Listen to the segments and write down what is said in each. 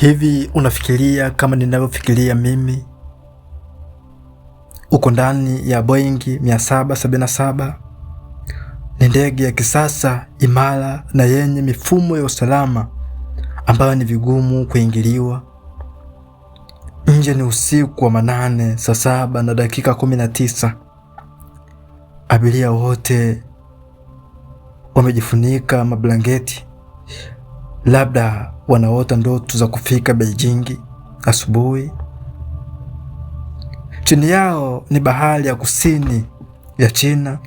Hivi unafikiria kama ninavyofikiria mimi? Uko ndani ya Boeing 777. Ni ndege ya kisasa, imara na yenye mifumo ya usalama ambayo ni vigumu kuingiliwa. Nje ni usiku wa manane, saa 7:19. Abiria wote wamejifunika mablanketi, labda wanaota ndoto za kufika Beijing asubuhi. Chini yao ni bahari ya kusini ya China.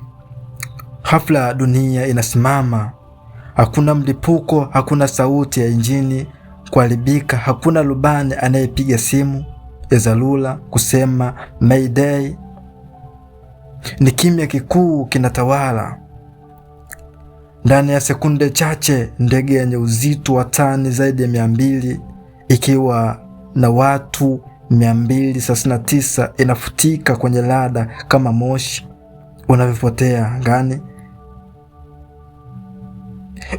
Hafla dunia inasimama. Hakuna mlipuko, hakuna sauti ya injini kuharibika, hakuna rubani anayepiga simu ya dharura kusema Mayday. Ni kimya kikuu kinatawala. Ndani ya sekunde chache, ndege yenye uzito wa tani zaidi ya 200 ikiwa na watu 239 inafutika kwenye rada kama moshi unavyopotea angani.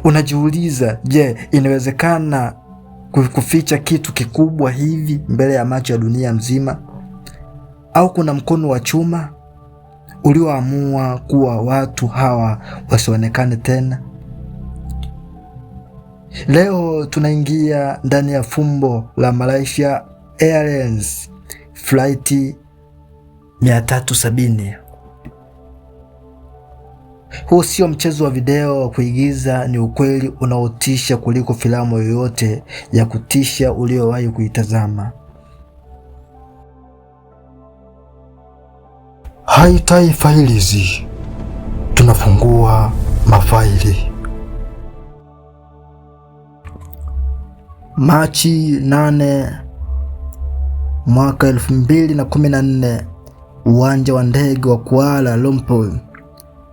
Unajiuliza, je, inawezekana kuficha kitu kikubwa hivi mbele ya macho ya dunia mzima? Au kuna mkono wa chuma ulioamua kuwa watu hawa wasionekane tena? Leo tunaingia ndani ya fumbo la Malaysia Airlines Flight 370. Huu sio mchezo wa video wa kuigiza, ni ukweli unaotisha kuliko filamu yoyote ya kutisha uliowahi kuitazama. Haitai failizi, tunafungua mafaili. Machi 8 mwaka 2014, uwanja wa ndege wa Kuala Lumpur,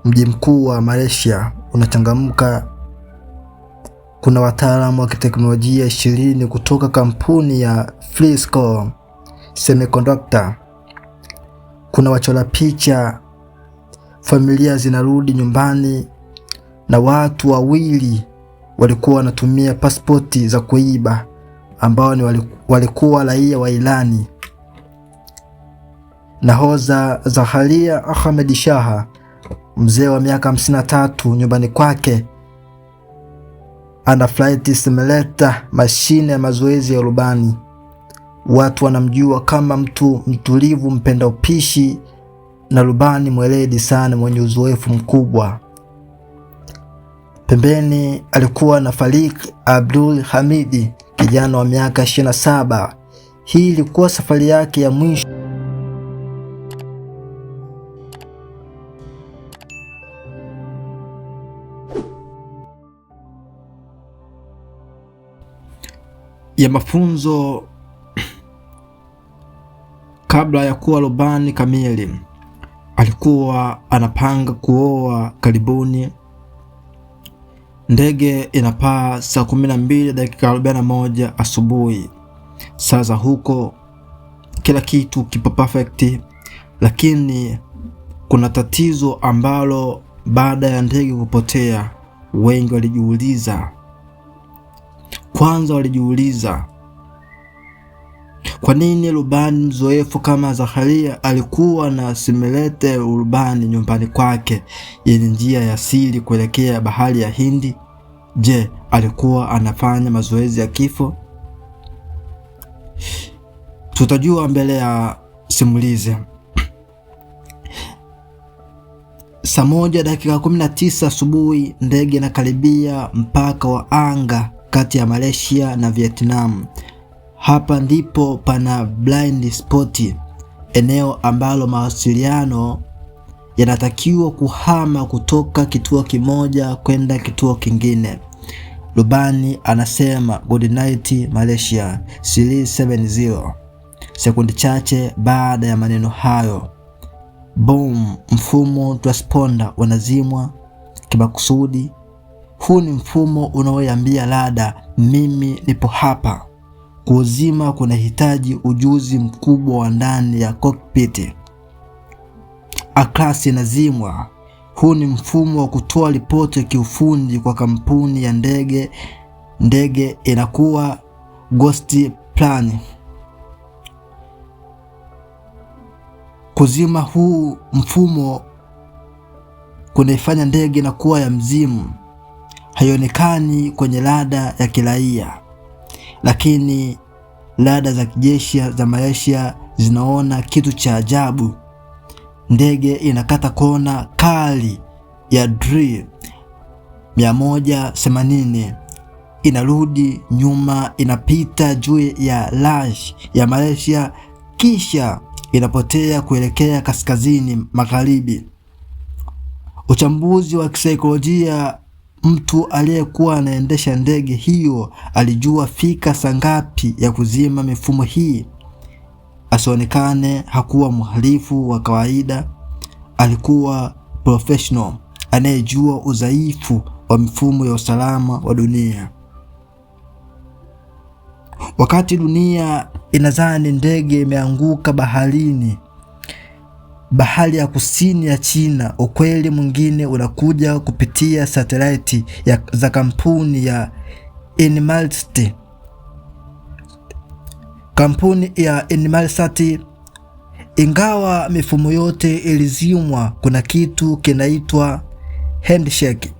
mji mkuu wa Malaysia, unachangamka. Kuna wataalamu wa kiteknolojia 20 kutoka kampuni ya Freescale Semiconductor. Kuna wachora picha, familia zinarudi nyumbani, na watu wawili walikuwa wanatumia pasipoti za kuiba ambao walikuwa raia wa Irani. Nahodha Zakaria Ahmed Shah, mzee wa miaka 53, nyumbani kwake ana flight simulator, mashine ya mazoezi ya rubani. Watu wanamjua kama mtu mtulivu, mpenda upishi na rubani mweledi sana mwenye uzoefu mkubwa. Pembeni alikuwa na Farik Abdul Hamidi, kijana wa miaka 27. Hii ilikuwa safari yake ya mwisho. Ya mafunzo kabla ya kuwa rubani kamili. Alikuwa anapanga kuoa karibuni. Ndege inapaa saa 12:41 asubuhi, saa za huko. Kila kitu kipo perfect, lakini kuna tatizo ambalo baada ya ndege kupotea wengi walijiuliza. Kwanza walijiuliza, kwa nini rubani mzoefu kama Zakaria alikuwa na simulate urubani nyumbani kwake yenye njia ya siri kuelekea bahari ya Hindi? Je, alikuwa anafanya mazoezi ya kifo? Tutajua mbele ya simulizi. Saa 1:19 asubuhi, ndege inakaribia mpaka wa anga kati ya Malaysia na Vietnam. Hapa ndipo pana blind spot, eneo ambalo mawasiliano yanatakiwa kuhama kutoka kituo kimoja kwenda kituo kingine. Rubani anasema good night Malaysia 370. Sekundi chache baada ya maneno hayo, boom, mfumo transponder unazimwa kimakusudi. Huu ni mfumo unaoiambia rada, mimi nipo hapa. Kuuzima kunahitaji ujuzi mkubwa wa ndani ya cockpit. Aklasi inazimwa. Huu ni mfumo wa kutoa ripoti ya kiufundi kwa kampuni ya ndege. Ndege inakuwa ghost plan. Kuzima huu mfumo kunaifanya ndege na kuwa ya mzimu. Haionekani kwenye rada ya kiraia, lakini rada za kijeshi za Malaysia zinaona kitu cha ajabu. Ndege inakata kona kali ya Dri 180, inarudi nyuma, inapita juu ya Lash ya Malaysia, kisha inapotea kuelekea kaskazini magharibi. Uchambuzi wa kisaikolojia: mtu aliyekuwa anaendesha ndege hiyo alijua fika saa ngapi ya kuzima mifumo hii. Asionekane hakuwa mhalifu wa kawaida, alikuwa professional anayejua udhaifu wa mifumo ya usalama wa dunia. Wakati dunia inadhani ndege imeanguka baharini, bahari ya kusini ya China, ukweli mwingine unakuja kupitia satellite za kampuni ya Inmarsat. Kampuni ya Inmarsat, ingawa mifumo yote ilizimwa, kuna kitu kinaitwa handshake.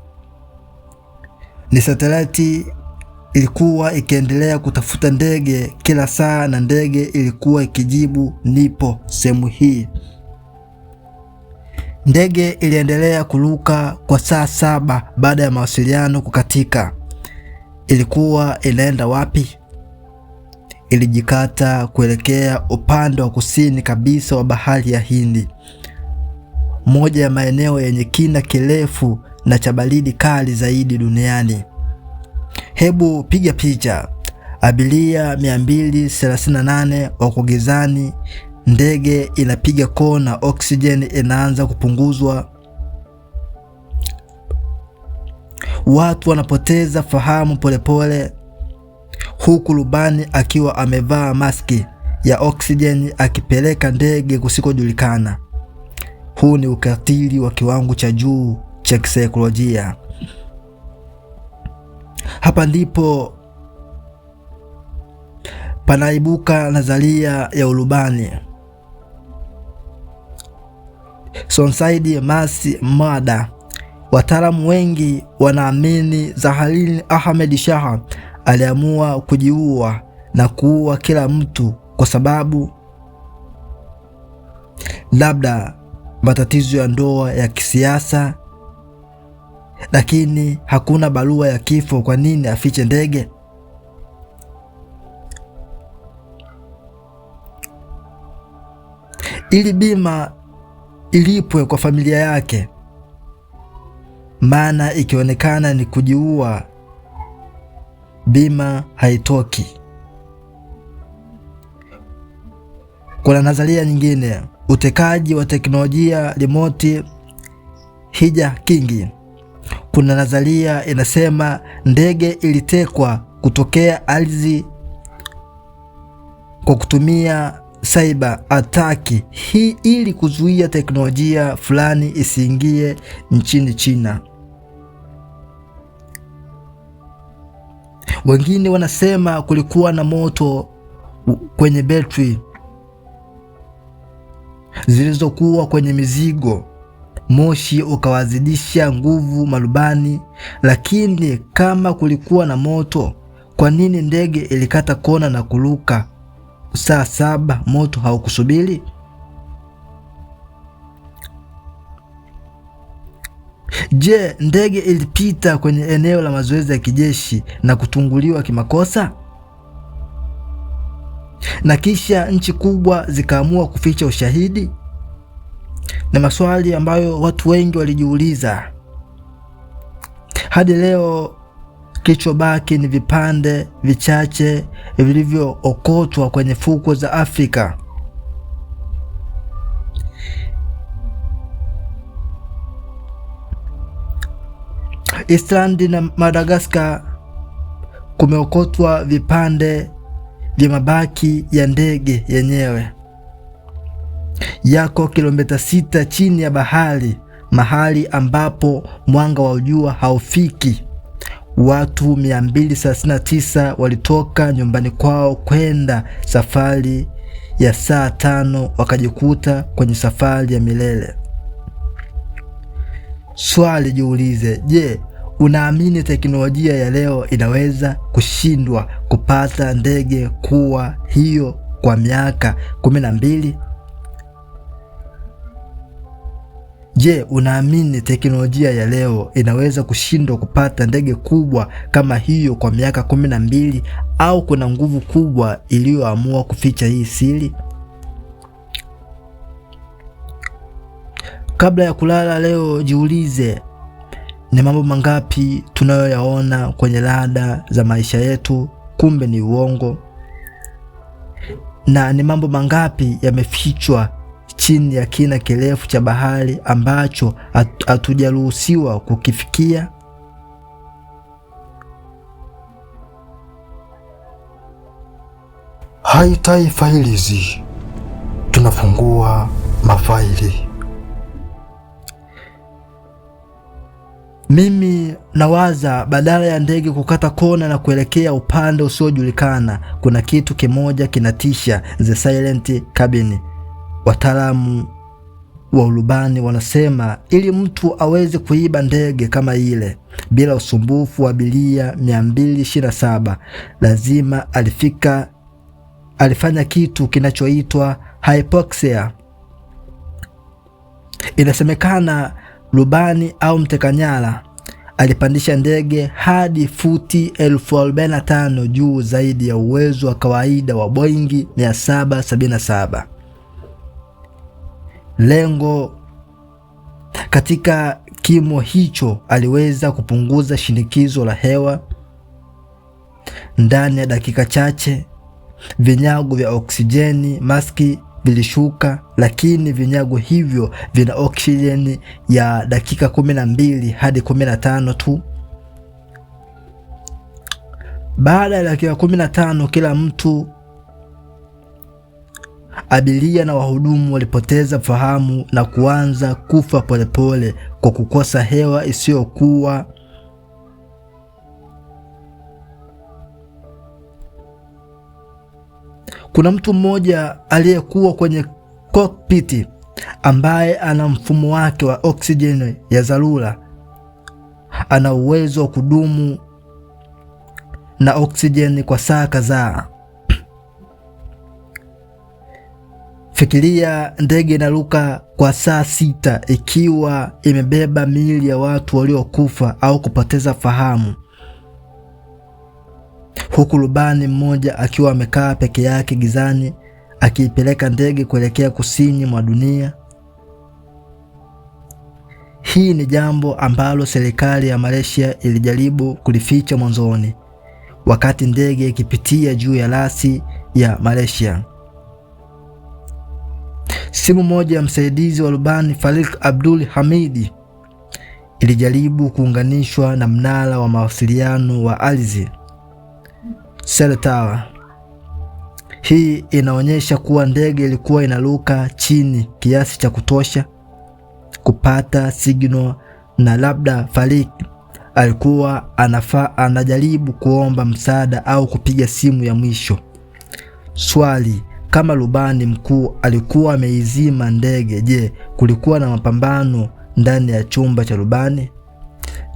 Ni satellite ilikuwa ikiendelea kutafuta ndege kila saa, na ndege ilikuwa ikijibu nipo sehemu hii. Ndege iliendelea kuruka kwa saa 7 baada ya mawasiliano kukatika. Ilikuwa inaenda wapi? Ilijikata kuelekea upande wa kusini kabisa wa bahari ya Hindi, moja ya maeneo yenye kina kirefu na cha baridi kali zaidi duniani. Hebu piga picha. Abiria 238 wako gizani, ndege inapiga kona, oksijeni inaanza kupunguzwa, watu wanapoteza fahamu polepole, huku rubani akiwa amevaa maski ya oksijeni akipeleka ndege kusikojulikana. Huu ni ukatili wa kiwango cha juu cha kisaikolojia. Hapa ndipo panaibuka nadharia ya urubani. Sonsaid Masi Mada. Wataalamu wengi wanaamini Zaharin Ahmed Shah aliamua kujiua na kuua kila mtu kwa sababu labda matatizo ya ndoa ya kisiasa, lakini hakuna barua ya kifo. Kwa nini afiche ndege? Ili bima ilipwe kwa familia yake, maana ikionekana ni kujiua, bima haitoki. Kuna nadharia nyingine, utekaji wa teknolojia remote hijacking. Kuna nadharia inasema ndege ilitekwa kutokea ardhi kwa kutumia cyber attack hii ili kuzuia teknolojia fulani isiingie nchini China. Wengine wanasema kulikuwa na moto kwenye betri zilizokuwa kwenye mizigo, moshi ukawazidisha nguvu marubani. Lakini kama kulikuwa na moto, kwa nini ndege ilikata kona na kuruka saa 7? Moto haukusubiri? Je, ndege ilipita kwenye eneo la mazoezi ya kijeshi na kutunguliwa kimakosa? Na kisha nchi kubwa zikaamua kuficha ushahidi? Na maswali ambayo watu wengi walijiuliza. Hadi leo kilichobaki ni vipande vichache vilivyookotwa kwenye fukwe za Afrika. Iceland na Madagascar kumeokotwa vipande vya mabaki ya ndege yenyewe. Yako kilomita 6 chini ya bahari, mahali ambapo mwanga wa jua haufiki. watu 239 walitoka nyumbani kwao kwenda safari ya saa 5 wakajikuta kwenye safari ya milele. Swali jiulize, je, unaamini teknolojia ya leo inaweza kushindwa kupata ndege kuwa hiyo kwa miaka 12? Je, unaamini teknolojia ya leo inaweza kushindwa kupata ndege kubwa kama hiyo kwa miaka 12, au kuna nguvu kubwa iliyoamua kuficha hii siri? Kabla ya kulala leo jiulize, ni mambo mangapi tunayoyaona kwenye rada za maisha yetu kumbe ni uongo? Na ni mambo mangapi yamefichwa chini ya kina kirefu cha bahari ambacho hatujaruhusiwa kukifikia? Haitai failizi, tunafungua mafaili. Mimi nawaza badala ya ndege kukata kona na kuelekea upande usiojulikana, kuna kitu kimoja kinatisha, the silent cabin. Wataalamu wa urubani wanasema ili mtu aweze kuiba ndege kama ile bila usumbufu wa abiria 227 lazima alifanya kitu kinachoitwa hypoxia. Inasemekana rubani au mtekanyara alipandisha ndege hadi futi 45,000 juu zaidi ya uwezo wa kawaida wa Boeing 777. Lengo katika kimo hicho, aliweza kupunguza shinikizo la hewa ndani ya dakika chache. Vinyago vya oksijeni maski vilishuka, lakini vinyago hivyo vina oksijeni ya dakika 12 hadi 15 tu. Baada ya dakika 15 kila mtu, abiria na wahudumu, walipoteza fahamu na kuanza kufa polepole kwa kukosa hewa isiyokuwa. Kuna mtu mmoja aliyekuwa kwenye cockpit ambaye ana mfumo wake wa oksijeni ya dharura. Ana uwezo wa kudumu na oksijeni kwa saa kadhaa. Fikiria ndege inaruka kwa saa 6 ikiwa imebeba miili ya watu waliokufa au kupoteza fahamu, huku rubani mmoja akiwa amekaa peke yake gizani akiipeleka ndege kuelekea kusini mwa dunia. Hii ni jambo ambalo serikali ya Malaysia ilijaribu kulificha mwanzoni, wakati ndege ikipitia juu ya rasi ya Malaysia. Simu moja ya msaidizi wa rubani Farid Abdul Hamidi ilijaribu kuunganishwa na mnara wa mawasiliano wa ardhi, cell tower. Hii inaonyesha kuwa ndege ilikuwa inaruka chini kiasi cha kutosha kupata signal, na labda Farid alikuwa anajaribu kuomba msaada au kupiga simu ya mwisho. Swali, kama rubani mkuu alikuwa ameizima ndege, je, kulikuwa na mapambano ndani ya chumba cha rubani?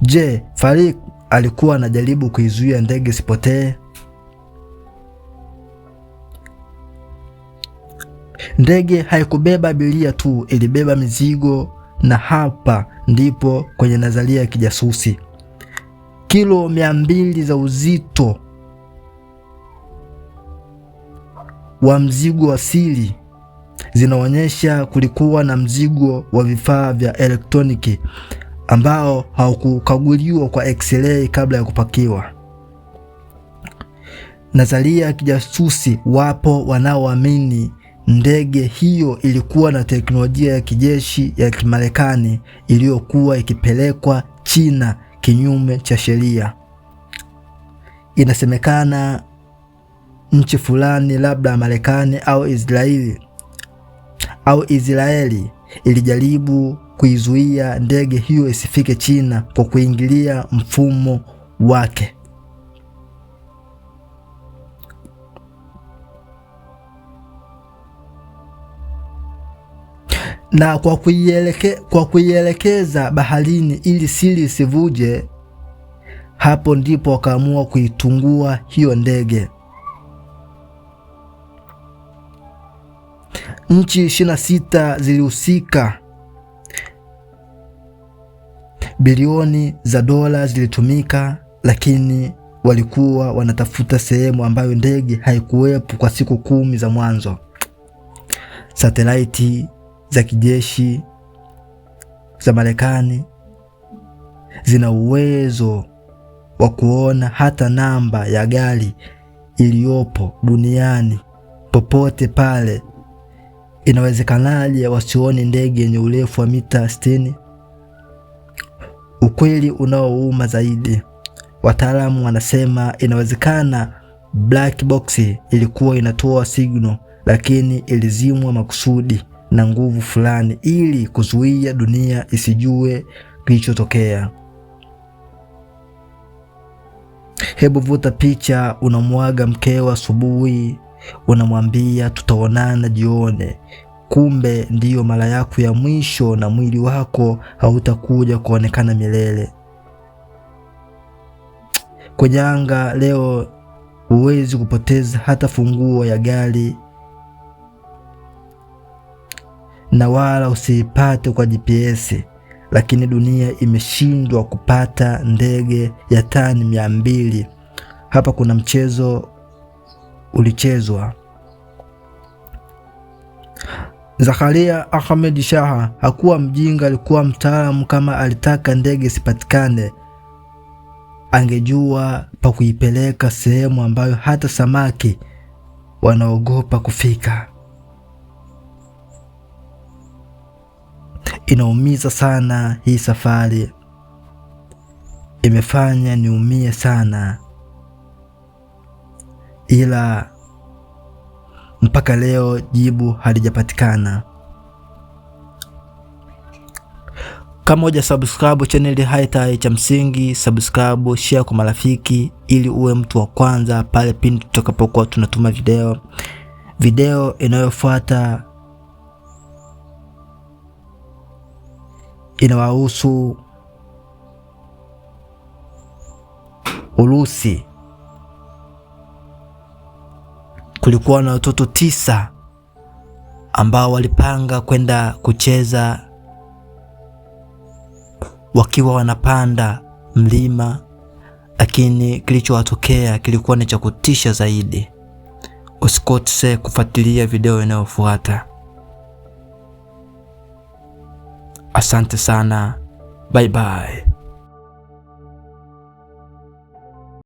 Je, Farid alikuwa anajaribu kuizuia ndege isipotee? Ndege haikubeba abiria tu, ilibeba mizigo, na hapa ndipo kwenye nadharia ya kijasusi. Kilo 200 za uzito wa mzigo wa siri zinaonyesha kulikuwa na mzigo wa vifaa vya elektroniki ambao haukukaguliwa kwa x-ray kabla ya kupakiwa. Nadharia ya kijasusi, wapo wanaoamini ndege hiyo ilikuwa na teknolojia ya kijeshi ya Kimarekani iliyokuwa ikipelekwa China kinyume cha sheria. Inasemekana nchi fulani, labda Marekani au Israeli ilijaribu kuizuia ndege hiyo isifike China kwa kuingilia mfumo wake. Na kwa kuielekeza baharini ili siri isivuje, hapo ndipo wakaamua kuitungua hiyo ndege. Nchi 26 zilihusika. Bilioni za dola zilitumika, lakini walikuwa wanatafuta sehemu ambayo ndege haikuwepo kwa siku 10 za mwanzo. Satelaiti za kijeshi za Marekani zina uwezo wa kuona hata namba ya gari iliyopo duniani popote pale. Inawezekanaje wasione ndege yenye urefu wa mita 60? Ukweli unaouma zaidi, wataalamu wanasema inawezekana black box ilikuwa inatoa signal, lakini ilizimwa makusudi na nguvu fulani ili kuzuia dunia isijue kilichotokea. Hebu vuta picha, unamwaga mkeo asubuhi, unamwambia tutaonana jioni. Kumbe ndiyo mara yako ya mwisho na mwili wako hautakuja kuonekana milele. Kwenye anga leo huwezi kupoteza hata funguo ya gari, na wala usiipate kwa GPS, lakini dunia imeshindwa kupata ndege ya tani 200. Hapa kuna mchezo ulichezwa. Zakaria Ahmed Shah hakuwa mjinga, alikuwa mtaalamu. Kama alitaka ndege isipatikane, angejua pa kuipeleka sehemu ambayo hata samaki wanaogopa kufika. Inaumiza sana hii safari, imefanya niumie sana, ila mpaka leo jibu halijapatikana. Kama huja subscribe channel Haitai, cha msingi subscribe, share kwa marafiki ili uwe mtu wa kwanza pale pindi tutakapokuwa tunatuma video. Video inayofuata inawahusu Urusi. Kulikuwa na watoto 9 ambao walipanga kwenda kucheza wakiwa wanapanda mlima, lakini kilichowatokea kilikuwa ni cha kutisha zaidi. Usikose kufuatilia video inayofuata. Asante sana. Bye bye.